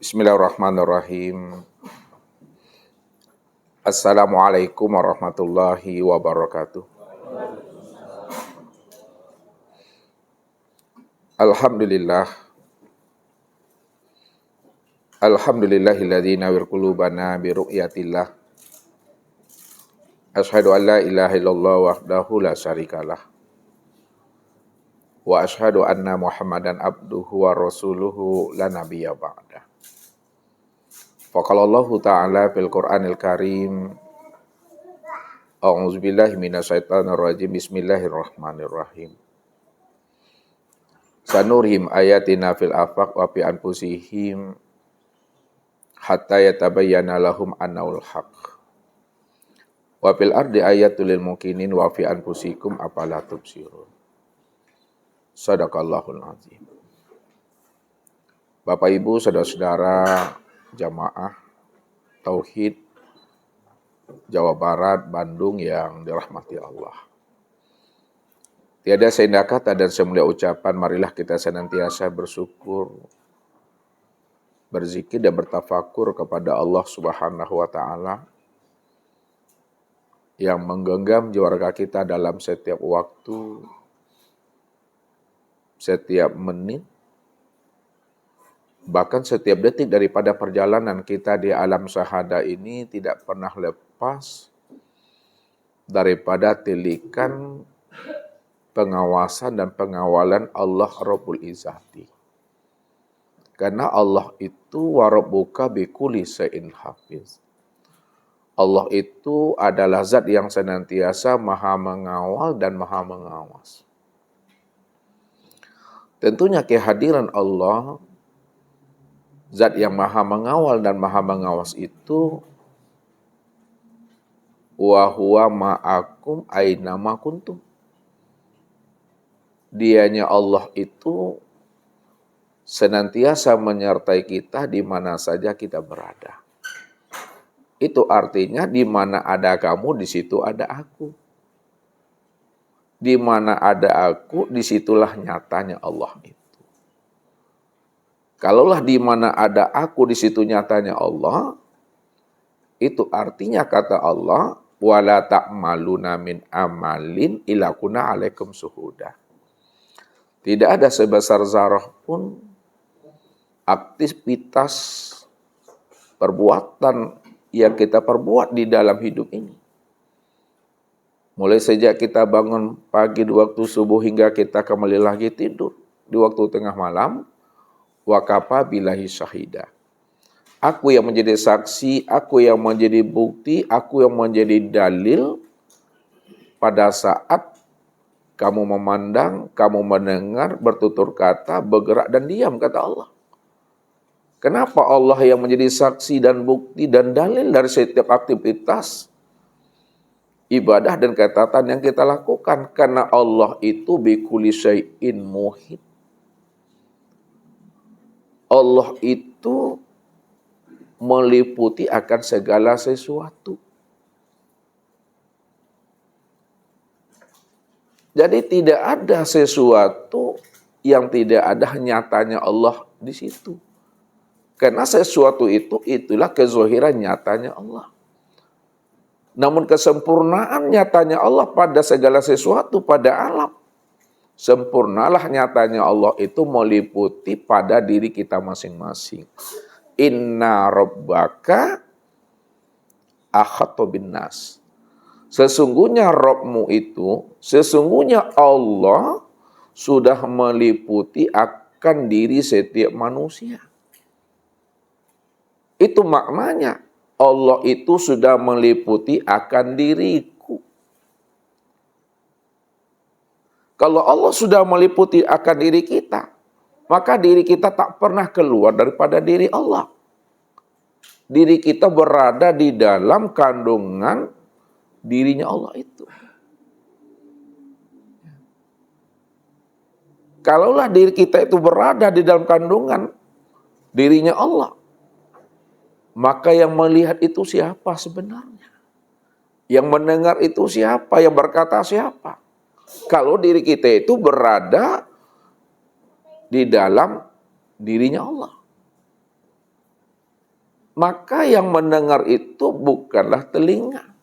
Bismillahirrahmanirrahim. Assalamualaikum warahmatullahi wabarakatuh. Alhamdulillah. Alhamdulillahilladzi nawwir qulubana bi ru'yatillah. Asyhadu an la ilaha illallah wahdahu la syarikalah. Wa asyhadu anna Muhammadan abduhu wa rasuluhu la nabiyya ba'da. Faqalallahu ta'ala fil Qur'anil Karim. A'udzubillahi minasyaitonir rajim. Bismillahirrahmanirrahim. Sanurhim ayatina fil afaq wa fi anfusihim hatta yatabayyana lahum annahul haqq. Wa fil ardi ayatul lil mukminin wa fi anfusikum afala tubsirun. Shadaqallahul azim. Bapak Ibu, saudara-saudara jamaah tauhid Jawa Barat, Bandung yang dirahmati Allah. Tiada seindah kata dan semulia ucapan, marilah kita senantiasa bersyukur, berzikir dan bertafakur kepada Allah Subhanahu wa taala yang menggenggam jiwa raga kita dalam setiap waktu, setiap menit, bahkan setiap detik daripada perjalanan kita di alam syahada ini tidak pernah lepas daripada tilikan pengawasan dan pengawalan Allah Rabbul Izzati. Karena Allah itu wa rabbuka bikulli syai'in hafiz. Allah itu adalah zat yang senantiasa maha mengawal dan maha mengawas. Tentunya kehadiran Allah, zat yang maha mengawal dan maha mengawas itu, wa huwa ma'akum aina ma kuntum. Dianya Allah itu senantiasa menyertai kita di mana saja kita berada. Itu artinya di mana ada kamu, di situ ada aku. Di mana ada aku, disitulah nyatanya Allah itu. Kalaulah di mana ada aku, di situ nyatanya Allah, itu artinya kata Allah, wala ta'maluna min amalin illa kunna 'alaikum syuhuda. Tidak ada sebesar zarah pun aktivitas perbuatan yang kita perbuat di dalam hidup ini. Mulai sejak kita bangun pagi di waktu subuh hingga kita kembali lagi tidur di waktu tengah malam, wa kafa billahi syahida. Aku yang menjadi saksi, aku yang menjadi bukti, aku yang menjadi dalil pada saat kamu memandang, kamu mendengar, bertutur kata, bergerak dan diam, kata Allah. Kenapa Allah yang menjadi saksi dan bukti dan dalil dari setiap aktivitas ibadah dan ketaatan yang kita lakukan? Karena Allah itu bikulli syai'in muhit. Allah itu meliputi akan segala sesuatu. Jadi tidak ada sesuatu yang tidak ada nyatanya Allah di situ. Karena sesuatu itu, itulah kezahiran nyatanya Allah. Namun kesempurnaan nyatanya Allah pada segala sesuatu, pada alam. Sempurnalah nyatanya Allah itu meliputi pada diri kita masing-masing. Inna rabbaka ahatta binnas. Sesungguhnya Rabbmu itu, sesungguhnya Allah sudah meliputi akan diri setiap manusia. Itu maknanya, Allah itu sudah meliputi akan diriku. Kalau Allah sudah meliputi akan diri kita, maka diri kita tak pernah keluar daripada diri Allah. Diri kita berada di dalam kandungan dirinya Allah itu. Kalaulah diri kita itu berada di dalam kandungan dirinya Allah, maka yang melihat itu siapa sebenarnya? Yang mendengar itu siapa? Yang berkata siapa? Kalau diri kita itu berada di dalam dirinya Allah. maka yang mendengar itu bukanlah telinga.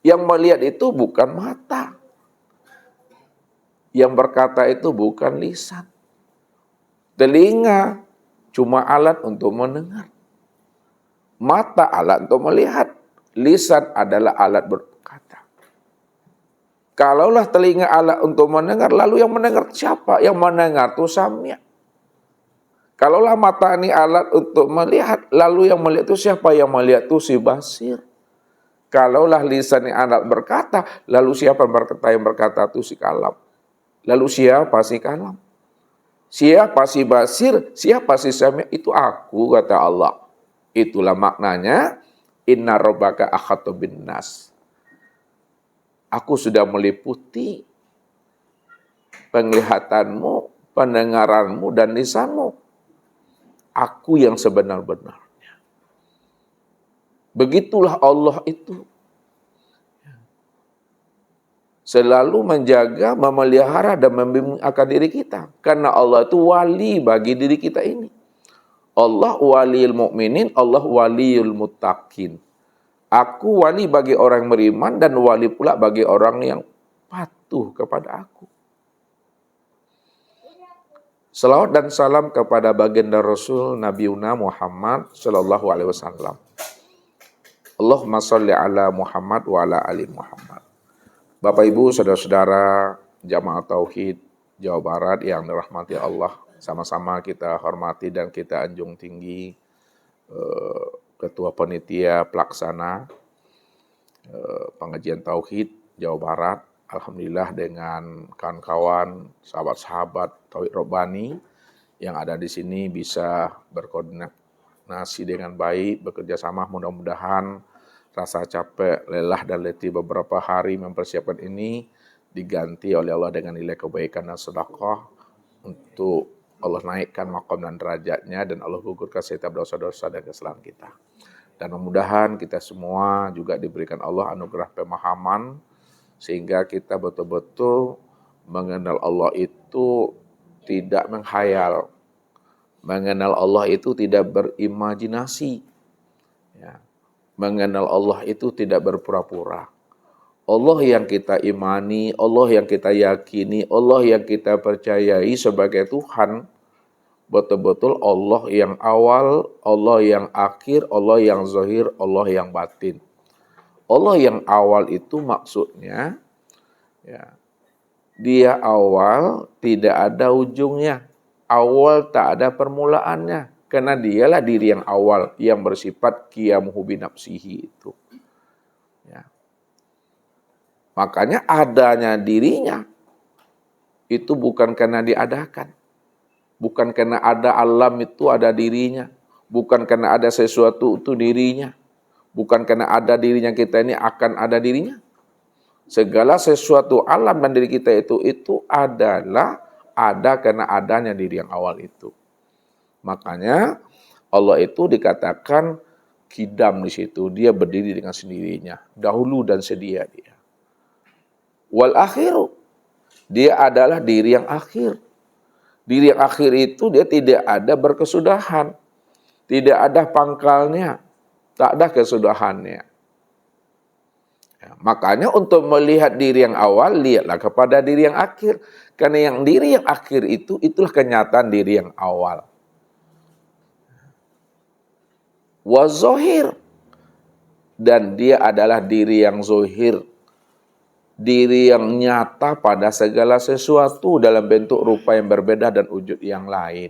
Yang melihat itu bukan mata. Yang berkata itu bukan lisan. Telinga cuma alat untuk mendengar. Mata alat untuk melihat. Lisan adalah alat berkata. Kalaulah telinga alat untuk mendengar, lalu yang mendengar siapa? Yang mendengar itu samia. Kalaulah mata ini alat untuk melihat, lalu yang melihat itu siapa? Yang melihat itu si basir. Kalaulah lisan ini alat berkata, lalu siapa yang berkata itu si kalam. Lalu siapa si kalam? Siapa si basir? Siapa si samia? Itu aku, kata Allah. Itulah maknanya, inna rabbaka akhatu bin nas. Aku sudah meliputi penglihatanmu, pendengaranmu, dan lisanmu. Aku yang sebenar-benarnya. Begitulah Allah itu. Selalu menjaga, memelihara, dan membimbing akan diri kita. Karena Allah itu wali bagi diri kita ini. Allah waliyul mu'minin, Allah waliyul muttaqin. Aku wali bagi orang yang beriman dan wali pula bagi orang yang patuh kepada aku. Salawat dan salam kepada baginda Rasul Nabiuna Muhammad sallallahu alaihi wasallam. Allahumma shalli ala Muhammad wa ala ali Muhammad. Bapak Ibu, saudara-saudara jamaah tauhid Jawa Barat yang dirahmati Allah, sama-sama kita hormati dan kita anjung tinggi Ketua Panitia Pelaksana Pengajian Tauhid Jawa Barat. Alhamdulillah dengan kawan-kawan, sahabat-sahabat Tauhid Robbani yang ada di sini bisa berkoordinasi dengan baik, bekerja sama. Mudah-mudahan rasa capek, lelah, dan letih beberapa hari mempersiapkan ini diganti oleh Allah dengan nilai kebaikan dan sedekah untuk Allah naikkan maqam dan derajatnya, dan Allah gugurkan setiap dosa-dosa dan kesalahan kita. Dan mudah-mudahan kita semua juga diberikan Allah anugerah pemahaman, sehingga kita betul-betul mengenal Allah itu tidak menghayal. Mengenal Allah itu tidak berimajinasi. Ya. Mengenal Allah itu tidak berpura-pura. Allah yang kita imani, Allah yang kita yakini, Allah yang kita percayai sebagai Tuhan, betul-betul Allah yang awal, Allah yang akhir, Allah yang zahir, Allah yang batin. Allah yang awal itu maksudnya, ya, dia awal tidak ada ujungnya, awal tak ada permulaannya, karena dialah diri yang awal, yang bersifat qiyamuhu binafsihi itu. Ya. Makanya adanya dirinya itu bukan karena diadakan. Bukan karena ada alam itu ada dirinya. Bukan karena ada sesuatu itu dirinya. Bukan karena ada dirinya kita ini akan ada dirinya. Segala sesuatu alam dan diri kita itu adalah ada karena adanya diri yang awal itu. Makanya Allah itu dikatakan kidam di situ. Dia berdiri dengan sendirinya. Dahulu dan sedia dia. Wal akhiru. Dia adalah diri yang akhir. Diri yang akhir itu dia tidak ada berkesudahan. Tidak ada pangkalnya. Tak ada kesudahannya. Ya, makanya untuk melihat diri yang awal, lihatlah kepada diri yang akhir. Karena yang diri yang akhir itu, itulah kenyataan diri yang awal. Wa zohir. Dan dia adalah diri yang zohir. Diri yang nyata pada segala sesuatu dalam bentuk rupa yang berbeda dan wujud yang lain.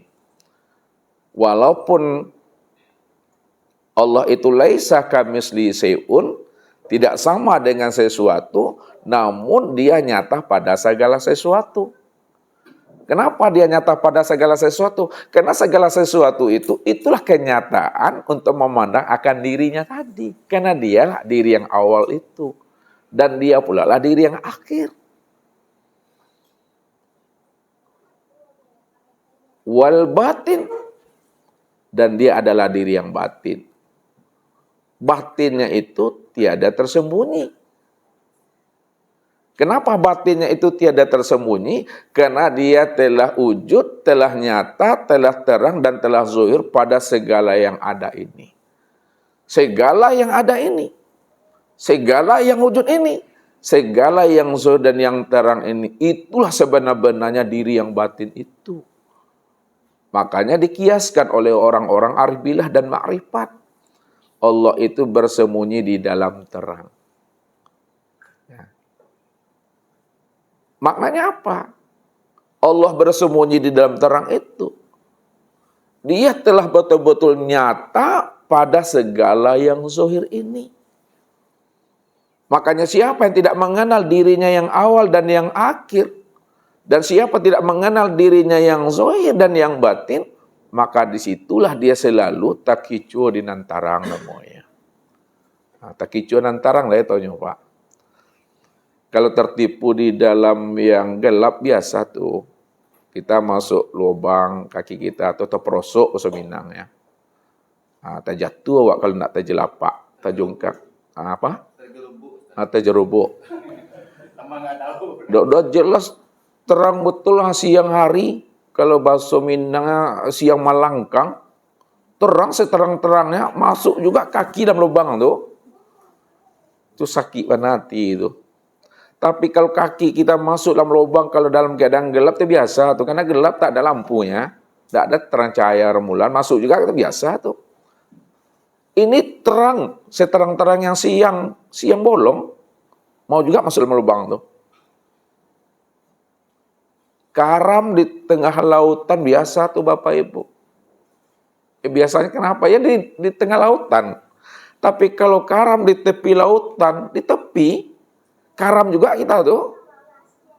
Walaupun Allah itu laisa kamitslihi syai'un, tidak sama dengan sesuatu, namun dia nyata pada segala sesuatu. Kenapa dia nyata pada segala sesuatu? Karena segala sesuatu itu, itulah kenyataan untuk memandang akan dirinya tadi. Karena dialah diri yang awal itu. Dan dia pula lah diri yang akhir. Wal batin. Dan dia adalah diri yang batin. Batinnya itu tiada tersembunyi. Kenapa batinnya itu tiada tersembunyi? Karena dia telah wujud, telah nyata, telah terang, dan telah zuhur pada segala yang ada ini. Segala yang ada ini. Segala yang wujud ini. Segala yang zuhur dan yang terang ini. Itulah sebenar-benarnya diri yang batin itu. Makanya dikiaskan oleh orang-orang arif billah dan ma'rifat. Allah itu bersembunyi di dalam terang. Maknanya apa? Allah bersembunyi di dalam terang itu. Dia telah betul-betul nyata pada segala yang zahir ini. Makanya siapa yang tidak mengenal dirinya yang awal dan yang akhir, dan siapa tidak mengenal dirinya yang zahir dan yang batin, maka disitulah dia selalu takicu di nantarang namanya. Nah, takicu nantarang lah ya taunya Pak. Kalau tertipu di dalam yang gelap biasa tuh, kita masuk lubang kaki kita atau terperosok ke Minang ya. Terjatuh awak kalau nak terjelapak, terjungkak. Apa? Terjerubuk. Udah jelas terang betul lah siang hari. Kalau bahasa Minang siang malangkang, terang seterang-terangnya masuk juga kaki dalam lubang tuh. Itu sakit banati itu. Tapi kalau kaki kita masuk dalam lubang, kalau dalam keadaan gelap itu biasa tuh, karena gelap tak ada lampunya, tak ada terang cahaya rembulan, masuk juga itu biasa tuh. Ini terang, seterang-terang yang siang bolong, mau juga masuk dalam lubang tuh. Karam di tengah lautan biasa tuh Bapak Ibu. Biasanya kenapa? Ya di tengah lautan. Tapi kalau karam di tepi lautan, di tepi, karam juga kita tuh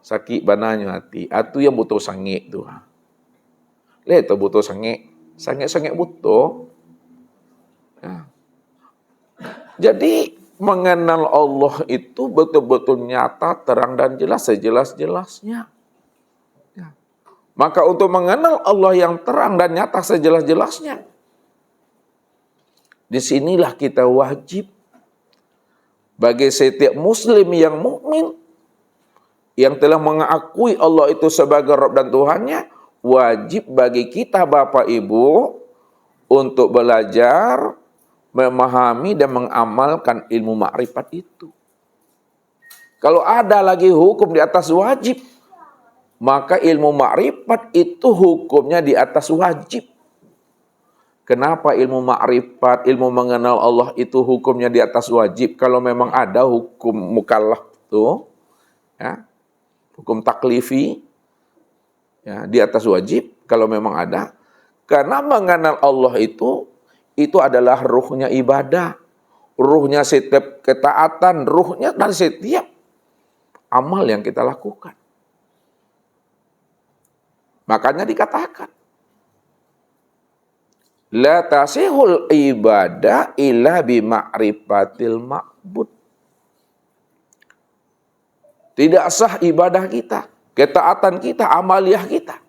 sakit bananya hati. Atu yang butuh sangit tuh. Lihat tuh butuh sangit. Sangit butuh. Ya. Jadi mengenal Allah itu betul-betul nyata, terang dan jelas, sejelas-jelasnya. Ya. Maka untuk mengenal Allah yang terang dan nyata sejelas-jelasnya, disinilah kita wajib bagi setiap muslim yang mukmin yang telah mengakui Allah itu sebagai Rabb dan Tuhannya, wajib bagi kita Bapak Ibu untuk belajar, memahami dan mengamalkan ilmu makrifat itu. Kalau ada lagi hukum di atas wajib, maka ilmu makrifat itu hukumnya di atas wajib. Kenapa ilmu makrifat, ilmu mengenal Allah itu hukumnya di atas wajib? Kalau memang ada hukum mukallaf itu, ya, hukum taklifi, ya, di atas wajib, kalau memang ada. Karena mengenal Allah itu adalah ruhnya ibadah, ruhnya setiap ketaatan, ruhnya dari setiap amal yang kita lakukan. Makanya dikatakan, la tasihul ibadah illa bima'rifatil ma'bud. Tidak sah ibadah kita, ketaatan kita, amaliyah kita.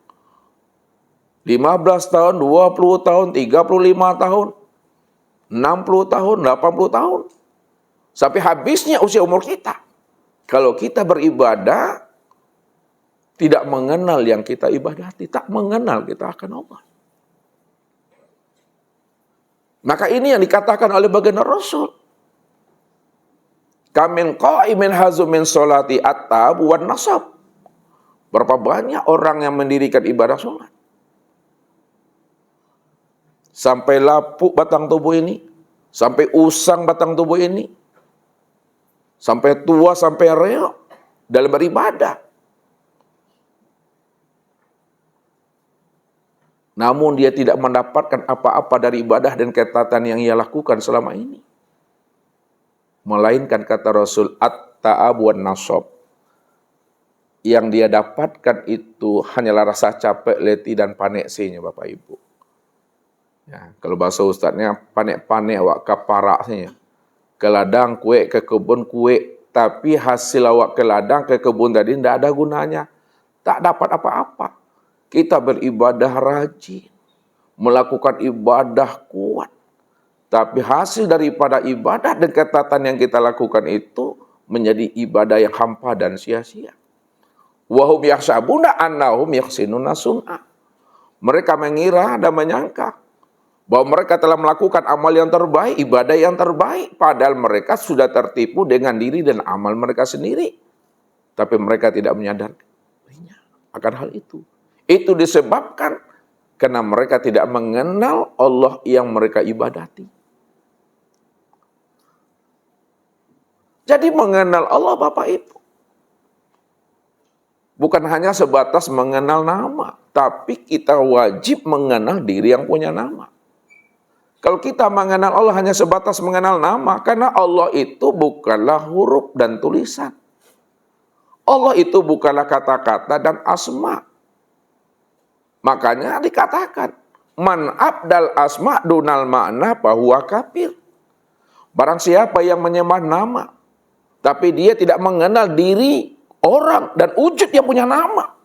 15 tahun, 20 tahun, 35 tahun, 60 tahun, 80 tahun. Sampai habisnya usia umur kita. Kalau kita beribadah, tidak mengenal yang kita ibadati, tak mengenal kita akan Allah. Maka ini yang dikatakan oleh baginda Rasul. Kamin qa'imin hazumin sholati at-tab wan nasab. Berapa banyak orang yang mendirikan ibadah sholat. Sampai lapuk batang tubuh ini. Sampai usang batang tubuh ini. Sampai tua, sampai reok dalam beribadah. Namun dia tidak mendapatkan apa-apa dari ibadah dan ketaatan yang ia lakukan selama ini. Melainkan kata Rasul, at-ta'ab wan nasab. Yang dia dapatkan itu hanyalah rasa capek, letih, dan paneksinya Bapak Ibu. Ya, kalau bahasa ustadznya, panek-panek awak kaparaknya. Ke ladang kue, ke kebun kue. Tapi hasil awak ke ladang, ke kebun tadi tidak ada gunanya. Tak dapat apa-apa. Kita beribadah rajin, melakukan ibadah kuat. Tapi hasil daripada ibadah dan ketaatan yang kita lakukan itu menjadi ibadah yang hampa dan sia-sia. Wa hum yahsabuna annahum yuhsinuna sun'a. Mereka mengira dan menyangka bahwa mereka telah melakukan amal yang terbaik, ibadah yang terbaik, padahal mereka sudah tertipu dengan diri dan amal mereka sendiri. Tapi mereka tidak menyadarinya akan hal itu. Itu disebabkan karena mereka tidak mengenal Allah yang mereka ibadati. Jadi mengenal Allah Bapak Ibu bukan hanya sebatas mengenal nama, tapi kita wajib mengenal diri yang punya nama. Kalau kita mengenal Allah hanya sebatas mengenal nama, karena Allah itu bukanlah huruf dan tulisan. Allah itu bukanlah kata-kata dan asma. Makanya dikatakan, man abdal asma dunal makna fahuwa kafir. Barang siapa yang menyembah nama, tapi dia tidak mengenal diri orang dan wujud yang punya nama,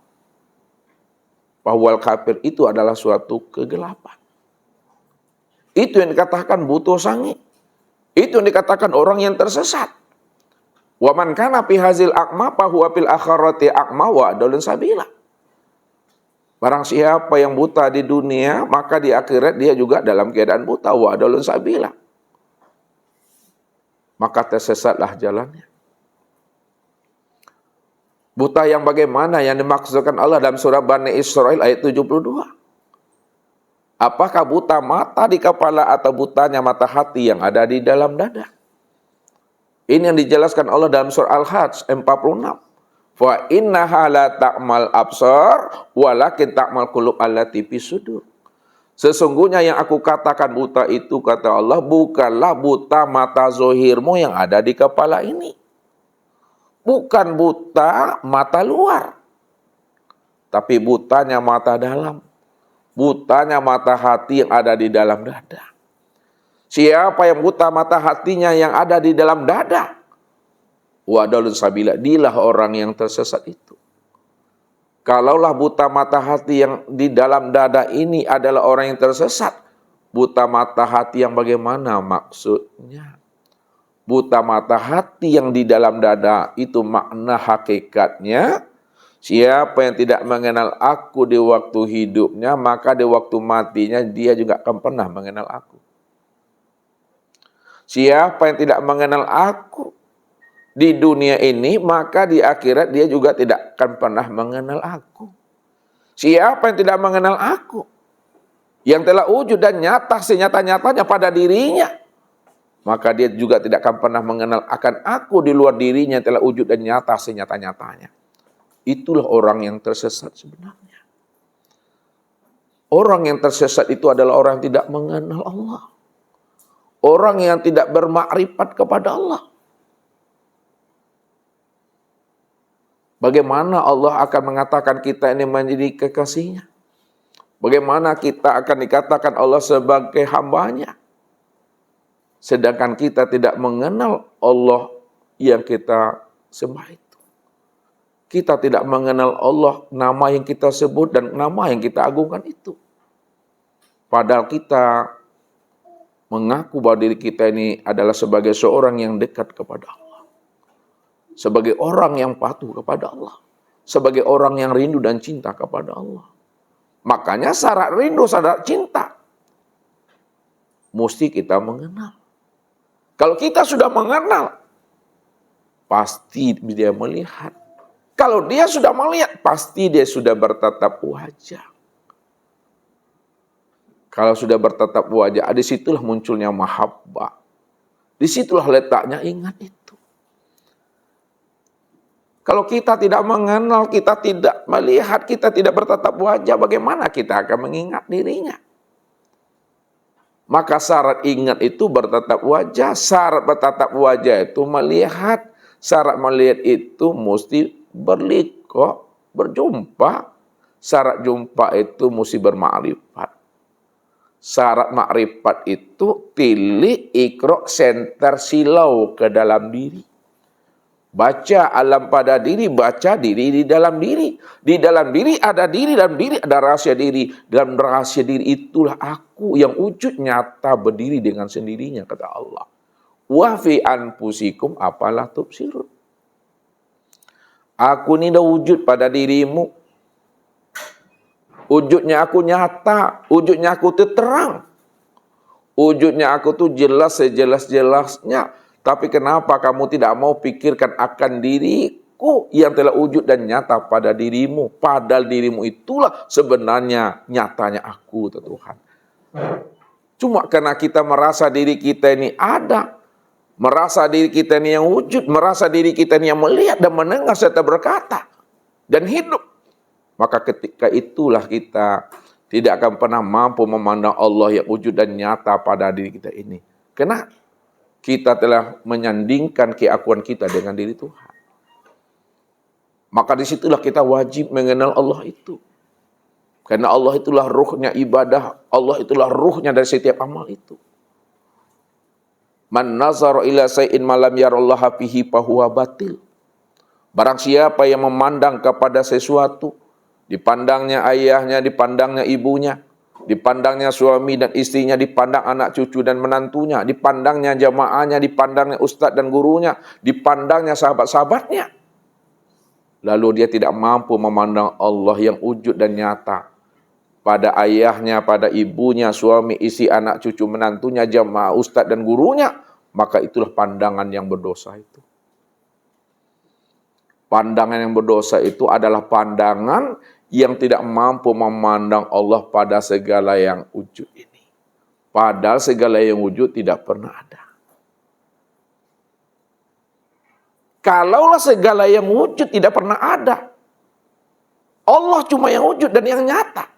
fahuwal kafir, itu adalah suatu kegelapan. Itu yang dikatakan buta sangi. Itu yang dikatakan orang yang tersesat. Wa man kana fi hazil aqma fa huwa fil akhirati aqma wa adallun sabila. Barang siapa yang buta di dunia, maka di akhirat dia juga dalam keadaan buta, wa adallun sabila. Maka tersesatlah jalannya. Buta yang bagaimana yang dimaksudkan Allah dalam surah Bani Israil ayat 72? Apakah buta mata di kepala atau butanya mata hati yang ada di dalam dada? Ini yang dijelaskan Allah dalam surah Al-Hajj 46. Fa innaha la ta'mal absar walakin ta'mal qulub allati fis sudur. Sesungguhnya yang aku katakan buta itu, kata Allah, bukanlah buta mata zohirmu yang ada di kepala ini. Bukan buta mata luar, tapi butanya mata dalam. Butanya mata hati yang ada di dalam dada. Siapa yang buta mata hatinya yang ada di dalam dada, wa adallun sabila, dialah orang yang tersesat itu. Kalaulah buta mata hati yang di dalam dada ini adalah orang yang tersesat, buta mata hati yang bagaimana maksudnya? Buta mata hati yang di dalam dada itu makna hakikatnya, siapa yang tidak mengenal aku di waktu hidupnya, maka di waktu matinya dia juga akan pernah mengenal aku. Siapa yang tidak mengenal aku di dunia ini, maka di akhirat dia juga tidak akan pernah mengenal aku. Siapa yang tidak mengenal aku, yang telah wujud dan nyata senyata-nyatanya pada dirinya, maka dia juga tidak akan pernah mengenal akan aku di luar dirinya yang telah wujud dan nyata senyata-nyatanya. Itulah orang yang tersesat sebenarnya. Orang yang tersesat itu adalah orang yang tidak mengenal Allah. Orang yang tidak bermakrifat kepada Allah. Bagaimana Allah akan mengatakan kita ini menjadi kekasihnya? Bagaimana kita akan dikatakan Allah sebagai hambanya? Sedangkan kita tidak mengenal Allah yang kita sembah itu. Kita tidak mengenal Allah, nama yang kita sebut dan nama yang kita agungkan itu. Padahal kita mengaku bahwa diri kita ini adalah sebagai seorang yang dekat kepada Allah. Sebagai orang yang patuh kepada Allah. Sebagai orang yang rindu dan cinta kepada Allah. Makanya syarat rindu, syarat cinta, mesti kita mengenal. Kalau kita sudah mengenal, pasti dia melihat. Kalau dia sudah melihat, pasti dia sudah bertatap wajah. Kalau sudah bertatap wajah, disitulah munculnya mahabbah. Disitulah letaknya ingat itu. Kalau kita tidak mengenal, kita tidak melihat, kita tidak bertatap wajah, bagaimana kita akan mengingat dirinya? Maka syarat ingat itu bertatap wajah, syarat bertatap wajah itu melihat, syarat melihat itu mesti berliqa, berjumpa, syarat jumpa itu mesti bermakrifat. Syarat makrifat itu tilik, ikro, senter, silau ke dalam diri. Baca alam pada diri, baca diri di dalam diri. Di dalam diri ada diri, dalam diri ada rahasia diri. Dalam rahasia diri itulah aku yang wujud nyata berdiri dengan sendirinya, kata Allah. Wa fi anfusikum apalah tubsirun. Aku ni dah wujud pada dirimu. Wujudnya aku nyata. Wujudnya aku tu terang. Wujudnya aku tu jelas sejelas-jelasnya. Tapi kenapa kamu tidak mau pikirkan akan diriku yang telah wujud dan nyata pada dirimu? Padahal dirimu itulah sebenarnya nyatanya aku, Tuhan. Cuma karena kita merasa diri kita ini ada. Merasa diri kita ini yang wujud, merasa diri kita ini yang melihat dan mendengar serta berkata dan hidup. Maka ketika itulah kita tidak akan pernah mampu memandang Allah yang wujud dan nyata pada diri kita ini. Karena kita telah menyandingkan keakuan kita dengan diri Tuhan. Maka disitulah kita wajib mengenal Allah itu. Karena Allah itulah ruhnya ibadah, Allah itulah ruhnya dari setiap amal itu. Man nazara ila say'in malam yarallaha fihi fahuwa batil. Barang siapa yang memandang kepada sesuatu, dipandangnya ayahnya, dipandangnya ibunya, dipandangnya suami dan istrinya, dipandang anak cucu dan menantunya, dipandangnya jamaahnya, dipandangnya ustadz dan gurunya, dipandangnya sahabat-sahabatnya. Lalu dia tidak mampu memandang Allah yang wujud dan nyata pada ayahnya, pada ibunya, suami, istri, anak, cucu, menantunya, jamaah, ustadz, dan gurunya, maka itulah pandangan yang berdosa itu. Pandangan yang berdosa itu adalah pandangan yang tidak mampu memandang Allah pada segala yang wujud ini. Padahal segala yang wujud tidak pernah ada. Kalaulah segala yang wujud tidak pernah ada, Allah cuma yang wujud dan yang nyata.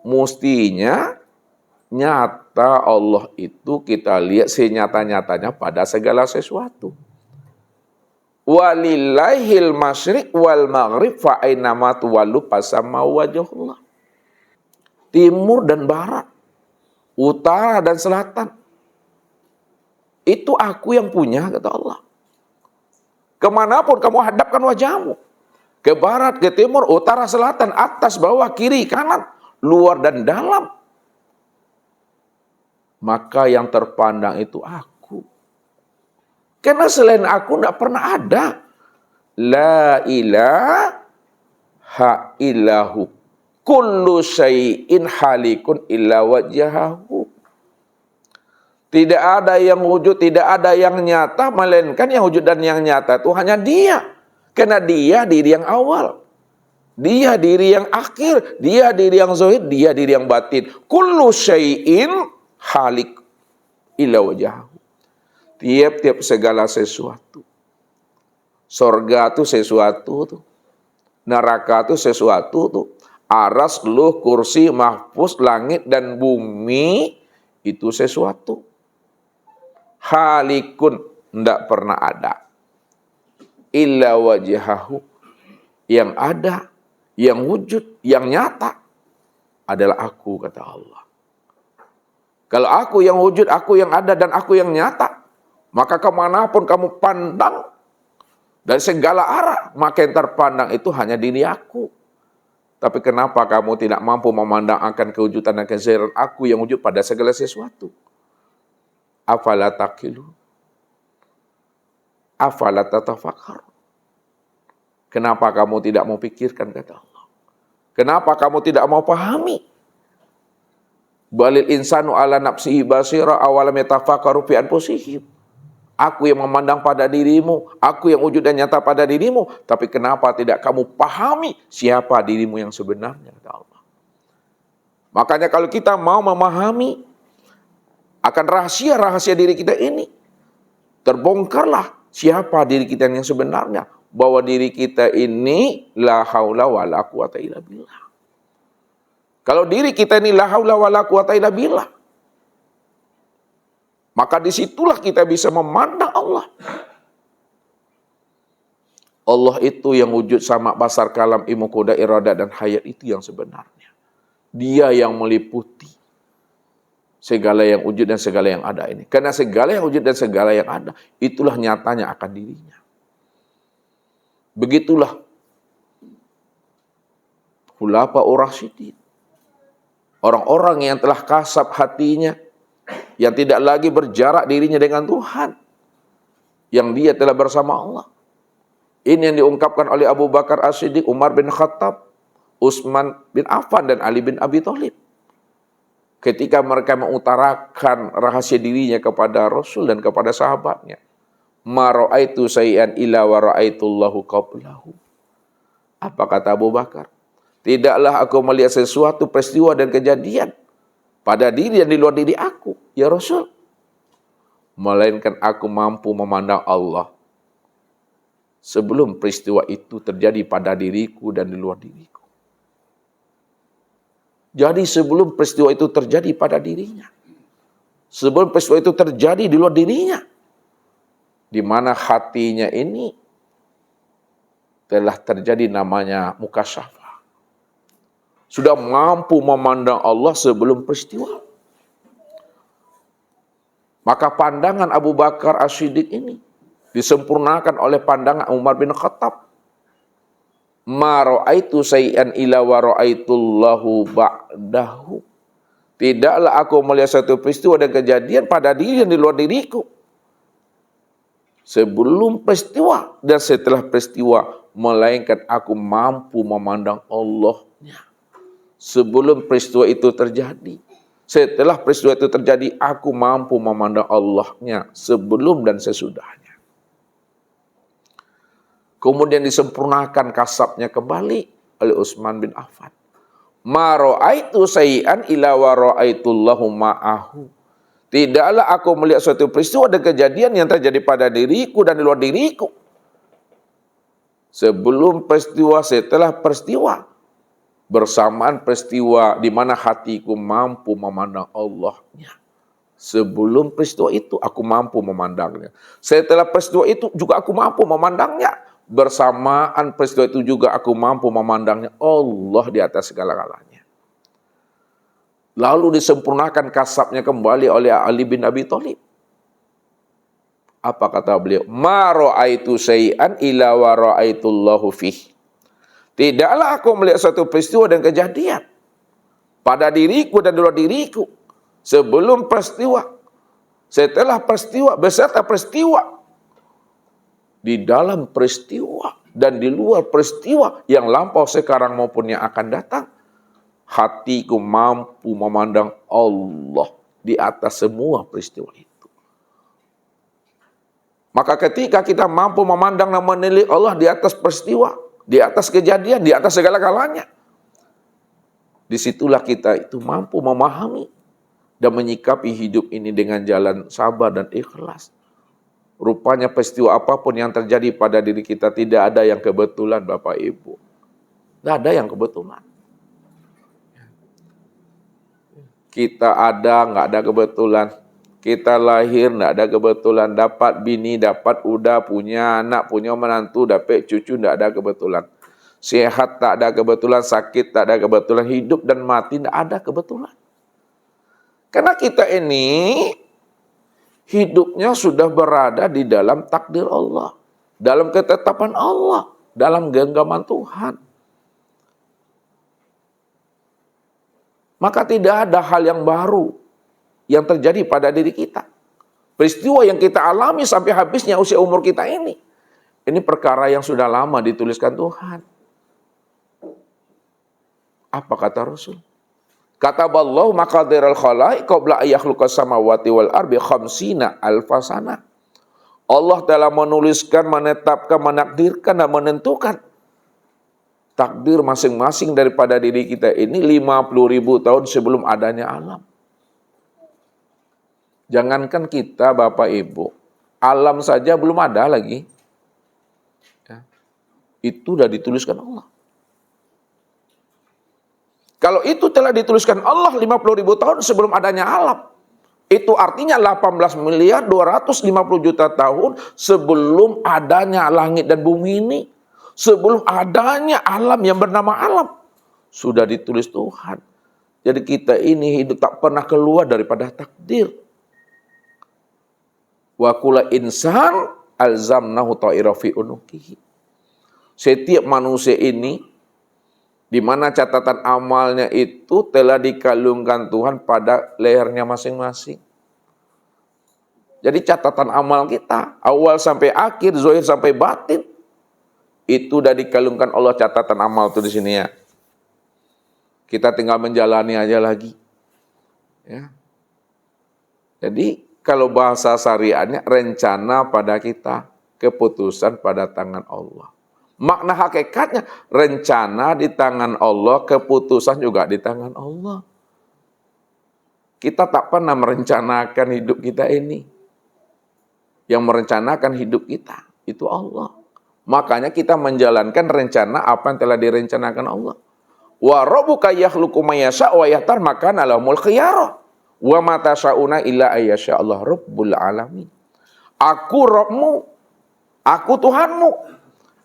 Mestinya nyata Allah itu kita lihat senyata-nyatanya pada segala sesuatu. Walillahil masyriq wal maghrib fa ainama tuwallu fasamma wajhullah. Timur dan barat, utara dan selatan. Itu aku yang punya, kata Allah. Kemanapun kamu hadapkan wajahmu, ke barat, ke timur, utara, selatan, atas, bawah, kiri, kanan, luar dan dalam, maka yang terpandang itu aku. Karena selain aku tidak pernah ada. La ilaha illahu kullu syai'in halikun illa wajhahu. Tidak ada yang wujud, tidak ada yang nyata, melainkan yang wujud dan yang nyata itu hanya Dia. Karena Dia diri yang awal, Dia diri yang akhir, Dia diri yang zahir, Dia diri yang batin. Kullu syai'in halik illa wajhahu. Tiap-tiap segala sesuatu. Sorga itu sesuatu tuh. Neraka itu sesuatu tuh. Aras, luh, kursi, mahfuz, langit dan bumi itu sesuatu. Halikun tidak pernah ada. Illa wajhahu. Yang ada, yang wujud, yang nyata adalah aku, kata Allah. Kalau aku yang wujud, aku yang ada, dan aku yang nyata, maka kemanapun kamu pandang dari segala arah, maka yang terpandang itu hanya diri aku. Tapi kenapa kamu tidak mampu memandang akan kewujudan dan kezahiran aku yang wujud pada segala sesuatu? Afala taqilu? Afala tatafakar? Kenapa kamu tidak mau pikirkan, kata Allah? Kenapa kamu tidak mau pahami? Balil insanu ala nafsihi basira awalam yatafakkaru fi anfusihim. Aku yang memandang pada dirimu, aku yang wujud dan nyata pada dirimu, tapi kenapa tidak kamu pahami siapa dirimu yang sebenarnya, kata Allah. Makanya kalau kita mau memahami akan rahasia-rahasia diri kita ini, terbongkarlah siapa diri kita yang sebenarnya, bahwa diri kita ini la haula wala quwata illa billah. Kalau diri kita ini la haula wala quwata illa billah, maka disitulah kita bisa memandang Allah. Allah itu yang wujud sama basar kalam ilmu koda iradah dan hayat itu yang sebenarnya. Dia yang meliputi segala yang wujud dan segala yang ada ini. Karena segala yang wujud dan segala yang ada, itulah nyatanya akan dirinya. Begitulah khulafa ur-rasyidin. Orang-orang yang telah kasab hatinya, yang tidak lagi berjarak dirinya dengan Tuhan, yang dia telah bersama Allah. Ini yang diungkapkan oleh Abu Bakar As-Siddiq, Umar bin Khattab, Utsman bin Affan, dan Ali bin Abi Thalib. Ketika mereka mengutarakan rahasia dirinya kepada Rasul dan kepada sahabatnya. Ma ra'aitu sayyan illa wa ra'aitullahu qablahu. Apa kata Abu Bakar? Tidaklah aku melihat sesuatu peristiwa dan kejadian pada diri dan di luar diri aku, ya Rasul. Melainkan aku mampu memandang Allah sebelum peristiwa itu terjadi pada diriku dan di luar diriku. Jadi sebelum peristiwa itu terjadi pada dirinya, sebelum peristiwa itu terjadi di luar dirinya, di mana hatinya ini telah terjadi namanya mukasyafah. Sudah mampu memandang Allah sebelum peristiwa. Maka pandangan Abu Bakar As-Siddiq ini disempurnakan oleh pandangan Umar bin Khattab. Ma ra'aitu sayyan illa wa ra'aitullahu ba'dahu. Tidaklah aku melihat satu peristiwa dan kejadian pada diri dan di luar diriku sebelum peristiwa dan setelah peristiwa, melainkan aku mampu memandang Allahnya sebelum peristiwa itu terjadi. Setelah peristiwa itu terjadi, aku mampu memandang Allahnya sebelum dan sesudahnya. Kemudian disempurnakan kasabnya kembali oleh Utsman bin Affan. Ma ra'aitu sayyan illa wa ra'aitullahu ma'ahu. Tidaklah aku melihat suatu peristiwa dan kejadian yang terjadi pada diriku dan di luar diriku sebelum peristiwa, setelah peristiwa, bersamaan peristiwa di mana hatiku mampu memandang Allahnya. Sebelum peristiwa itu aku mampu memandangnya. Setelah peristiwa itu juga aku mampu memandangnya. Bersamaan peristiwa itu juga aku mampu memandangnya Allah di atas segala-galanya. Lalu disempurnakan kasabnya kembali oleh Ali bin Abi Thalib. Apa kata beliau? Ma ra'aitu syai'an illa wa ra'aitullahu fih. Tidaklah aku melihat suatu peristiwa dan kejadian pada diriku dan di luar diriku sebelum peristiwa, setelah peristiwa, beserta peristiwa, di dalam peristiwa dan di luar peristiwa yang lampau sekarang maupun yang akan datang, hatiku mampu memandang Allah di atas semua peristiwa itu. Maka ketika kita mampu memandang dan menilai Allah di atas peristiwa, di atas kejadian, di atas segala-galanya, disitulah kita itu mampu memahami dan menyikapi hidup ini dengan jalan sabar dan ikhlas. Rupanya peristiwa apapun yang terjadi pada diri kita tidak ada yang kebetulan, Bapak Ibu. Tidak ada yang kebetulan. Kita ada, nggak ada kebetulan. Kita lahir, nggak ada kebetulan. Dapat bini, dapat udah, punya anak, punya menantu, dapat cucu, nggak ada kebetulan. Sehat tak ada kebetulan, sakit tak ada kebetulan, hidup dan mati nggak ada kebetulan. Karena kita ini hidupnya sudah berada di dalam takdir Allah, dalam ketetapan Allah, dalam genggaman Tuhan. Maka tidak ada hal yang baru yang terjadi pada diri kita. Peristiwa yang kita alami sampai habisnya usia umur kita ini perkara yang sudah lama dituliskan Tuhan. Apa kata Rasul? Kataballahu maqadiral khalaiq qabla ayakhluqas samawati wal ardi khamsina alfasana. Allah telah menuliskan, menetapkan, menakdirkan dan menentukan takdir masing-masing daripada diri kita ini 50.000 tahun sebelum adanya alam. Jangankan kita, Bapak Ibu, alam saja belum ada lagi. Ya. Itu sudah dituliskan Allah. Kalau itu telah dituliskan Allah 50.000 tahun sebelum adanya alam, itu artinya 18.250.000.000 tahun sebelum adanya langit dan bumi ini. Sebelum adanya alam yang bernama alam. Sudah ditulis Tuhan. Jadi kita ini hidup tak pernah keluar daripada takdir. Wa kulla insan alzamnahu ta'ira fi unuqihi. Setiap manusia ini di mana catatan amalnya itu telah dikalungkan Tuhan pada lehernya masing-masing. Jadi catatan amal kita, awal sampai akhir, zahir sampai batin, Itu udah dikalungkan Allah catatan amal tuh di sini ya. Kita tinggal menjalani aja lagi. Ya. Jadi kalau bahasa syariatnya rencana pada kita, keputusan pada tangan Allah. Makna hakikatnya rencana di tangan Allah, keputusan juga di tangan Allah. Kita tak pernah merencanakan hidup kita ini. Yang merencanakan hidup kita itu Allah. Makanya kita menjalankan rencana apa yang telah direncanakan Allah. Wa rabbuka yakhluqu ma yasha' wa yahtar maka lahumul khiyarah. Wa ma tasyauna illa ayyasha Allah rabbul alamin. Aku Rabbmu, aku Tuhanmu.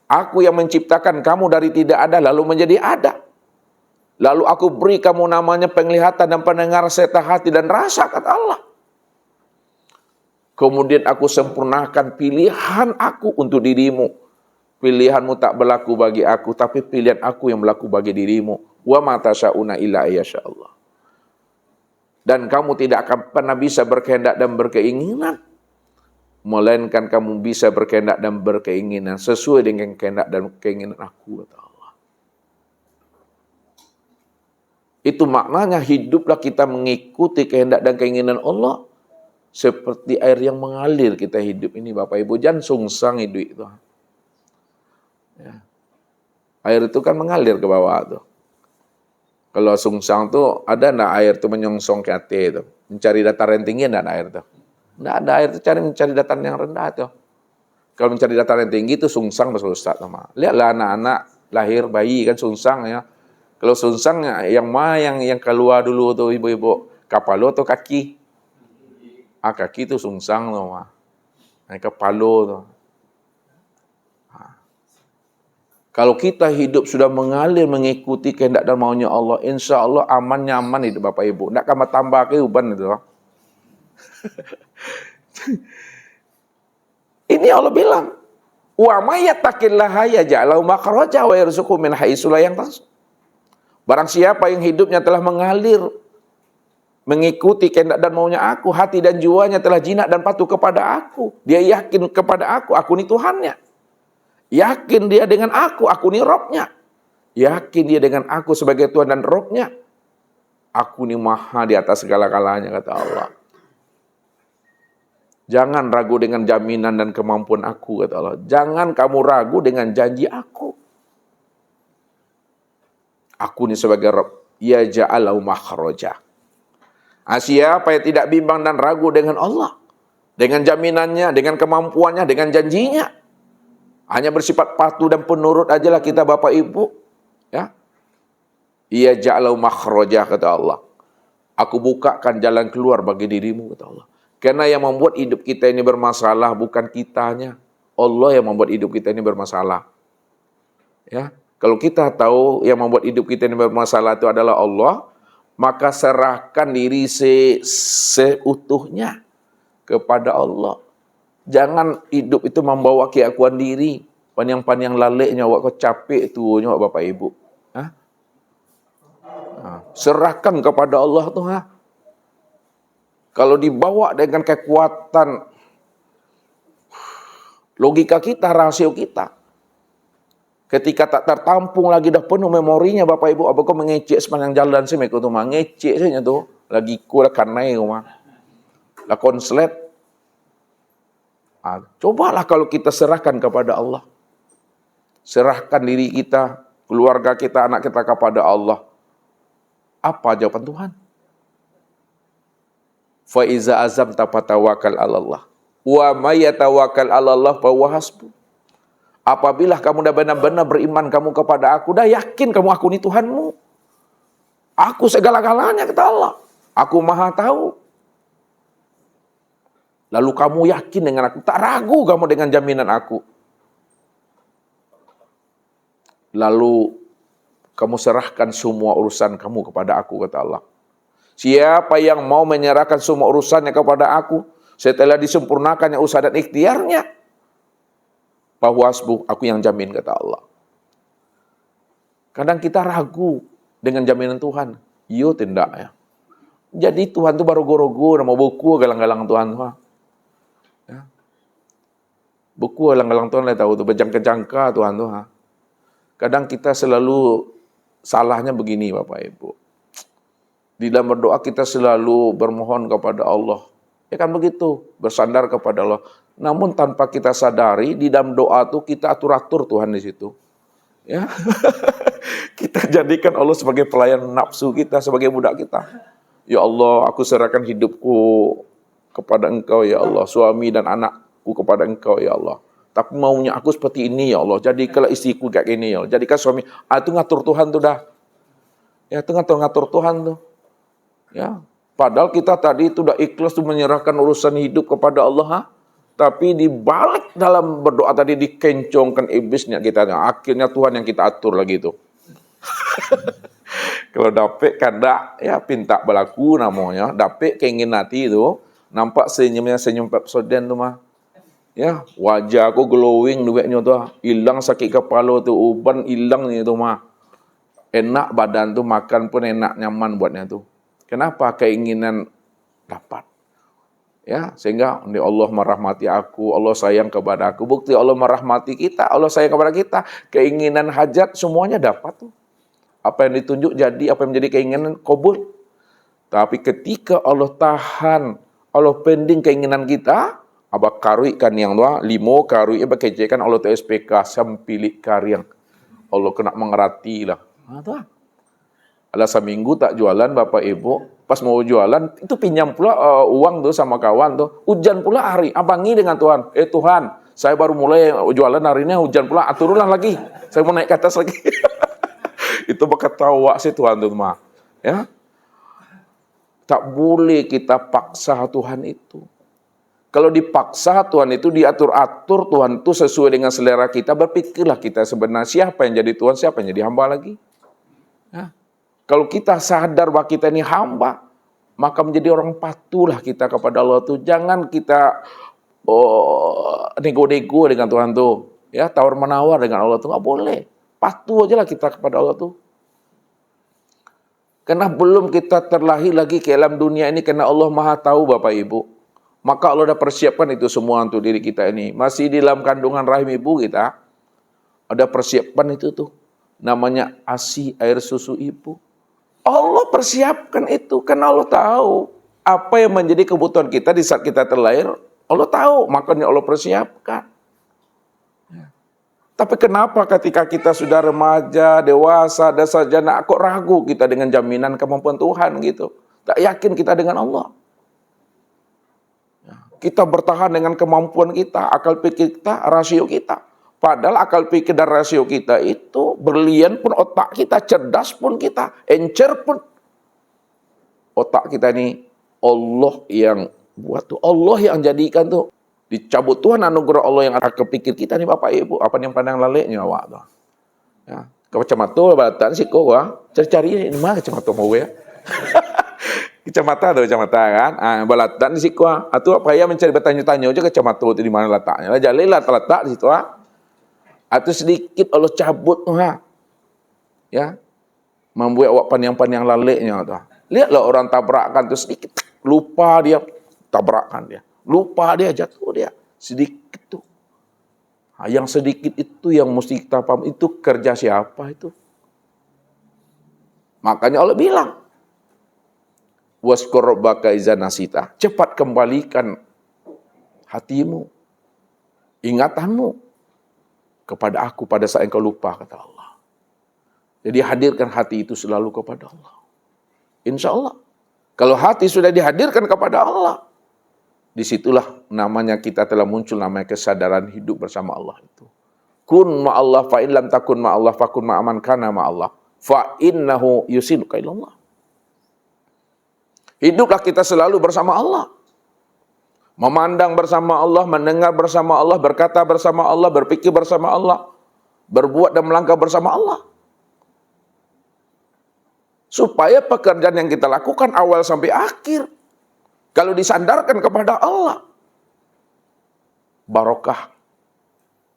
Aku yang menciptakan kamu dari tidak ada lalu menjadi ada. Lalu aku beri kamu namanya penglihatan dan pendengar serta hati dan rasa, kata Allah. Kemudian aku sempurnakan pilihan aku untuk dirimu. Pilihanmu tak berlaku bagi aku, tapi pilihan aku yang berlaku bagi dirimu. Wa ma tasyauna illa ayyasha Allah. Dan kamu tidak akan pernah bisa berkehendak dan berkeinginan, melainkan kamu bisa berkehendak dan berkeinginan sesuai dengan kehendak dan keinginan aku, kata Allah. Itu maknanya hiduplah kita mengikuti kehendak dan keinginan Allah. Seperti air yang mengalir kita hidup ini, Bapak Ibu. Jangan sungsang hidup itu. Ya. Air itu kan mengalir ke bawah tuh. Kalau sungsang tuh ada enggak air tuh menyongsong ke hati itu? Mencari dataran tinggi enggak ada air tuh? Enggak ada air tuh mencari dataran yang rendah tuh. Kalau mencari dataran yang tinggi itu sungsang bersusah sama. Lihatlah anak-anak lahir bayi kan sungsang ya. Kalau sungsang yang mana yang keluar dulu tuh ibu-ibu? Kepala atau kaki? Kaki itu sungsang tuh mah. Kepala tuh. Kalau kita hidup sudah mengalir mengikuti kehendak dan maunya Allah, insya Allah aman nyaman hidup Bapak Ibu. Tidak akan tambah kehidupan itu. Ini Allah bilang, wa may yattaqillaha yaj'al lahu makhraja wa yarzuqhu min haitsu la yahtasib. Barang siapa yang hidupnya telah mengalir mengikuti kehendak dan maunya aku, hati dan jiwanya telah jinak dan patuh kepada aku. Dia yakin kepada aku ini Tuhannya. Yakin dia dengan aku ini Robnya. Yakin dia dengan aku sebagai Tuhan dan Robnya. Aku ini maha di atas segala-galanya, kata Allah. Jangan ragu dengan jaminan dan kemampuan aku, kata Allah. Jangan kamu ragu dengan janji aku. Aku ini sebagai Rob. Ya ja'alau makhraja. Siapa yang tidak bimbang dan ragu dengan Allah. Dengan jaminannya, dengan kemampuannya, dengan janjinya. Hanya bersifat patuh dan penurut ajalah kita Bapak Ibu. Ya. Ia ja'alau makhraja, kata Allah. Aku bukakan jalan keluar bagi dirimu, kata Allah. Karena yang membuat hidup kita ini bermasalah bukan kitanya. Allah yang membuat hidup kita ini bermasalah. Ya. Kalau kita tahu yang membuat hidup kita ini bermasalah itu adalah Allah, maka serahkan diri seutuhnya kepada Allah. Jangan hidup itu membawa keakuan diri. Panjang-panjang laleknya, wak kau capek tu nyawa Bapak Ibu. Serahkan kepada Allah tuh. Kalau dibawa dengan kekuatan logika kita, rasio kita, ketika tak tertampung lagi dah penuh memorinya Bapak Ibu, apa kau mengecek sepanjang jalan sih mereka tuh mah ngecek saja tuh, lagi kurang kanai rumah, lah konslet. Cobalah kalau kita serahkan kepada Allah. Serahkan diri kita, keluarga kita, anak kita kepada Allah. Apa jawaban Tuhan? Fa iza azamta fatawakal 'ala Allah. Wa may yatawakkal 'ala Allah fa huwa hasbuh. Apabila kamu dah benar-benar beriman kamu kepada aku, dah yakin kamu aku ini Tuhanmu. Aku segala-galanya, kata Allah. Aku maha tahu. Lalu kamu yakin dengan aku, tak ragu kamu dengan jaminan aku. Lalu kamu serahkan semua urusan kamu kepada aku, kata Allah. Siapa yang mau menyerahkan semua urusannya kepada aku, setelah disempurnakannya usaha dan ikhtiarnya, bahwa aku yang jamin, kata Allah. Kadang kita ragu dengan jaminan Tuhan. Yo tidak ya. Jadi Tuhan itu baru goro-goro, nama buku galang-galang Tuhan. Ya. Buku galang-galang Tuhan lah tahu tuh, berjangka-jangka Tuhan tuh. Kadang kita selalu salahnya begini Bapak Ibu. Di dalam berdoa kita selalu bermohon kepada Allah. Ya kan begitu, bersandar kepada Allah. Namun tanpa kita sadari, di dalam doa tuh kita atur-atur Tuhan di situ. Ya. Kita jadikan Allah sebagai pelayan nafsu kita, sebagai budak kita. Ya Allah, aku serahkan hidupku kepada Engkau ya Allah, suami dan anakku kepada Engkau ya Allah. Tapi maunya aku seperti ini ya Allah, jadikanlah istriku kayak gini ya Allah. Jadikan suami, itu ngatur Tuhan tuh dah. Ya, itu ngatur Tuhan tuh. Ya, padahal kita tadi itu udah ikhlas tuh menyerahkan urusan hidup kepada Allah, ha? Tapi dibalik dalam berdoa tadi dikencongkan iblisnya kita. Akhirnya Tuhan yang kita atur lagi itu. Kalau dapet kada ya pinta berlaku namanya. Dapet keingin hati itu, nampak senyumnya senyum Pepsodent tuh mah. Ya, wajah aku glowing duitnya tuh. Hilang sakit kepala tuh, uban hilang itu mah. Enak badan tuh, makan pun enak nyaman buatnya tuh. Kenapa? Keinginan dapat. Ya, sehingga Allah merahmati aku, Allah sayang kepada aku. Bukti Allah merahmati kita, Allah sayang kepada kita. Keinginan hajat semuanya dapat tuh. Apa yang ditunjuk jadi, apa yang menjadi keinginan kabul. Tapi ketika Allah tahan, Allah pending keinginan kita, abah karuikan yang tua, limo karui berkecekan Allah tu SPK sampilik karyang. Allah kena mengerti lah. Tuh. Ada seminggu tak jualan Bapak Ibu, pas mau jualan itu pinjam pula uang tuh sama kawan tuh. Hujan pula hari, abangi dengan Tuhan. Tuhan, saya baru mulai jualan hari ini hujan pula, aturlah lagi. Saya mau naik ke atas lagi. Itu bakal tawa sih Tuhan tuh mah. Ya. Tak boleh kita paksa Tuhan itu. Kalau dipaksa Tuhan itu diatur-atur Tuhan itu sesuai dengan selera kita, berpikirlah kita sebenarnya siapa yang jadi Tuhan, siapa yang jadi hamba lagi. Ya. Kalau kita sadar bahwa kita ini hamba, maka menjadi orang patuhlah kita kepada Allah tuh. Jangan kita nego-nego dengan Tuhan tuh, ya tawar-menawar dengan Allah tuh nggak boleh. Patuh aja lah kita kepada Allah tuh. Karena belum kita terlahir lagi ke alam dunia ini, karena Allah Maha tahu Bapak Ibu. Maka Allah sudah persiapkan itu semua untuk diri kita ini. Masih di dalam kandungan rahim ibu kita, ada persiapan itu tuh. Namanya ASI, air susu ibu. Allah persiapkan itu, karena Allah tahu apa yang menjadi kebutuhan kita di saat kita terlahir. Allah tahu, makanya Allah persiapkan. Ya. Tapi kenapa ketika kita sudah remaja, dewasa, dan sarjana, kok ragu kita dengan jaminan kemampuan Tuhan gitu? Tak yakin kita dengan Allah. Ya. Kita bertahan dengan kemampuan kita, akal pikir kita, rasio kita. Padahal akal pikir dan rasio kita itu berlian pun otak kita, cerdas pun kita, encer pun otak kita ini Allah yang buat tuh, Allah yang jadikan tuh. Dicabut Tuhan anugerah Allah yang akal pikir kita nih Bapak Ibu, apa yang pandang laleknya awak tuh. Ya, kacamata balatan sih kok wah, cari-cari ini mah kacamata mau ya. Kacamata tuh kacamata kan, balatan sih kok. Atau apa ya mencari bertanya-tanya aja kacamata itu di mana letaknya. Lah jalilah terletak di situ Atau sedikit Allah cabut tuh ya, membuat awak pandang-pandang laleknya tuh. Lihatlah orang tabrakan tuh sedikit, lupa dia tabrakan dia, lupa dia jatuh dia, sedikit tuh. Yang sedikit itu yang mesti kita paham, itu kerja siapa itu? Makanya Allah bilang, waskur rabbaka iza nasita, cepat kembalikan hatimu, ingatanmu kepada aku pada saat engkau lupa, kata Allah. Jadi hadirkan hati itu selalu kepada Allah. Insya Allah. Kalau hati sudah dihadirkan kepada Allah, disitulah namanya kita telah muncul namanya kesadaran hidup bersama Allah itu. Kun ma'allah fa'in lam takun ma'allah fakun ma'aman kana ma'allah fa'innahu yusiluka ilallah. Hiduplah kita selalu bersama Allah. Memandang bersama Allah, mendengar bersama Allah, berkata bersama Allah, berpikir bersama Allah, berbuat dan melangkah bersama Allah. Supaya pekerjaan yang kita lakukan awal sampai akhir, kalau disandarkan kepada Allah, barokah,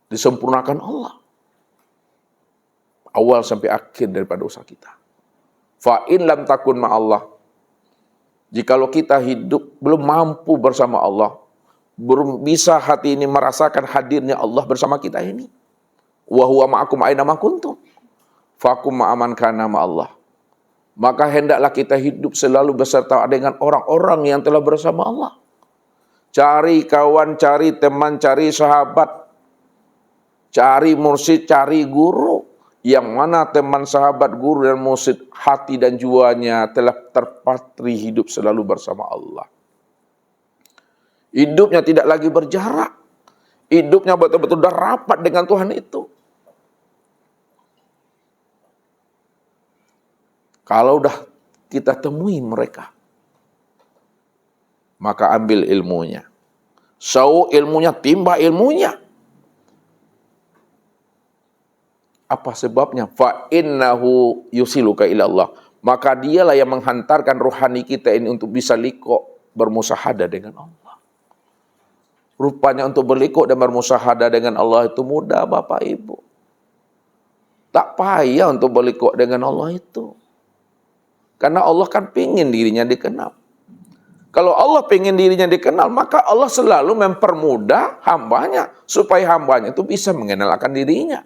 disempurnakan Allah. Awal sampai akhir daripada usaha kita. Fa'in lam takun ma'allah. Jikalau kita hidup belum mampu bersama Allah, belum bisa hati ini merasakan hadirnya Allah bersama kita ini. Wa huwa ma'akum aina ma kuntum. Fakum ma'aman kana ma'allah. Maka hendaklah kita hidup selalu beserta dengan orang-orang yang telah bersama Allah. Cari kawan, cari teman, cari sahabat, cari mursyid, cari guru. Yang mana teman, sahabat, guru, dan mursyid, hati dan jiwanya telah terpatri hidup selalu bersama Allah. Hidupnya tidak lagi berjarak. Hidupnya betul-betul dah rapat dengan Tuhan itu. Kalau dah kita temui mereka, maka ambil ilmunya. Sau ilmunya, timba ilmunya. Apa sebabnya? Fa innahu yusiluka ila Allah. Maka dialah yang menghantarkan rohani kita ini untuk bisa liko bermusahadah dengan Allah. Rupanya untuk berliko dan bermusahadah dengan Allah itu mudah, Bapak Ibu. Tak payah untuk berliko dengan Allah itu. Karena Allah kan pingin dirinya dikenal. Kalau Allah pingin dirinya dikenal, maka Allah selalu mempermudah hambanya, supaya hambanya itu bisa mengenal akan dirinya.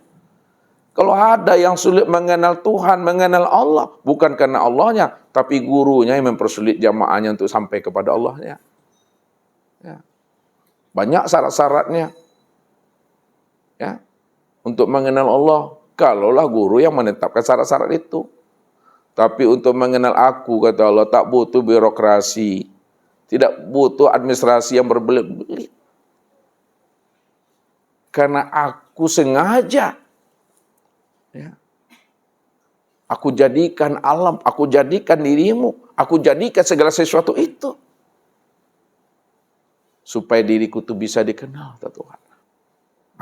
Kalau ada yang sulit mengenal Tuhan, mengenal Allah, bukan karena Allahnya, tapi gurunya yang mempersulit jamaahnya untuk sampai kepada Allahnya. Ya. Banyak syarat-syaratnya. Ya. Untuk mengenal Allah, kalaulah guru yang menetapkan syarat-syarat itu. Tapi untuk mengenal aku, kata Allah, tak butuh birokrasi. Tidak butuh administrasi yang berbelit-belit. Karena aku sengaja. Ya. Aku jadikan alam, aku jadikan dirimu, aku jadikan segala sesuatu itu. Supaya diriku itu bisa dikenal, kata Tuhan.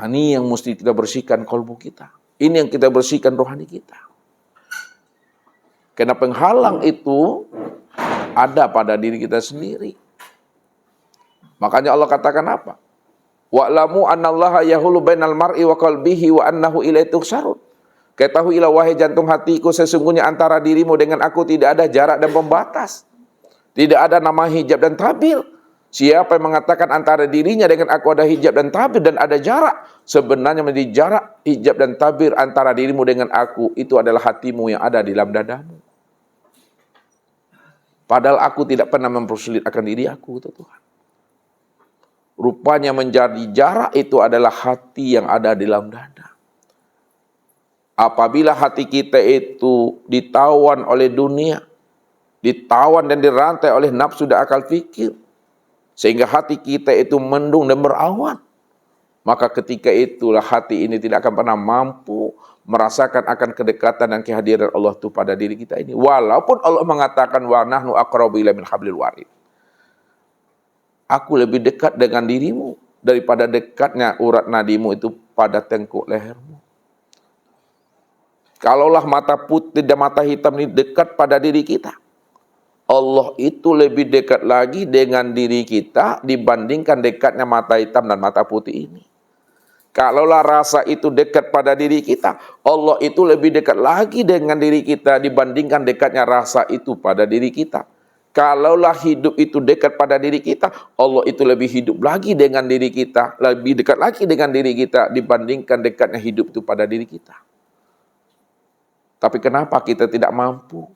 Ini yang mesti kita bersihkan kalbu kita. Ini yang kita bersihkan rohani kita. Karena penghalang itu ada pada diri kita sendiri. Makanya Allah katakan apa? Wa'lamu annallaha yahulu bainal mar'i wa qalbihi wa annahu ilaihi tuhsyarun. Ketahuilah wahai jantung hatiku, sesungguhnya antara dirimu dengan aku tidak ada jarak dan pembatas. Tidak ada nama hijab dan tabir. Siapa yang mengatakan antara dirinya dengan aku ada hijab dan tabir dan ada jarak, sebenarnya menjadi jarak hijab dan tabir antara dirimu dengan aku itu adalah hatimu yang ada di dalam dadamu. Padahal aku tidak pernah mempersulit akan diri aku, kata Tuhan. Rupanya menjadi jarak itu adalah hati yang ada di dalam dada. Apabila hati kita itu ditawan oleh dunia, ditawan dan dirantai oleh nafsu dan akal fikir, sehingga hati kita itu mendung dan berawan, maka ketika itulah hati ini tidak akan pernah mampu merasakan akan kedekatan dan kehadiran Allah itu pada diri kita ini. Walaupun Allah mengatakan wa nahnu aqrabu ilaihi min hablil warid. Aku lebih dekat dengan dirimu daripada dekatnya urat nadimu itu pada tengkuk lehermu. Kalaulah mata putih dan mata hitam ini dekat pada diri kita, Allah itu lebih dekat lagi dengan diri kita dibandingkan dekatnya mata hitam dan mata putih ini. Kalaulah rasa itu dekat pada diri kita, Allah itu lebih dekat lagi dengan diri kita dibandingkan dekatnya rasa itu pada diri kita. Kalaulah hidup itu dekat pada diri kita, Allah itu lebih hidup lagi dengan diri kita, lebih dekat lagi dengan diri kita dibandingkan dekatnya hidup itu pada diri kita. Tapi kenapa kita tidak mampu?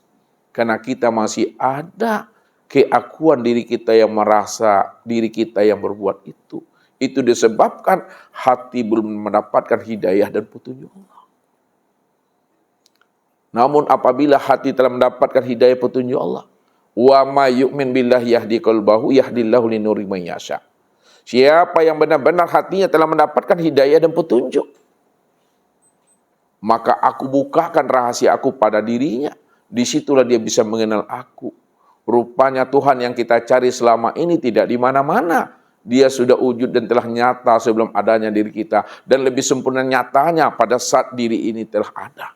Karena kita masih ada keakuan diri kita yang merasa diri kita yang berbuat itu. Itu disebabkan hati belum mendapatkan hidayah dan petunjuk Allah. Namun apabila hati telah mendapatkan hidayah petunjuk Allah, wa may yu'min billahi yahdi qalbahu yahdillahu linuri may yasha. Siapa yang benar-benar hatinya telah mendapatkan hidayah dan petunjuk, maka aku bukakan rahasia aku pada dirinya. Disitulah dia bisa mengenal aku. Rupanya Tuhan yang kita cari selama ini tidak di mana-mana. Dia sudah wujud dan telah nyata sebelum adanya diri kita. Dan lebih sempurna nyatanya pada saat diri ini telah ada.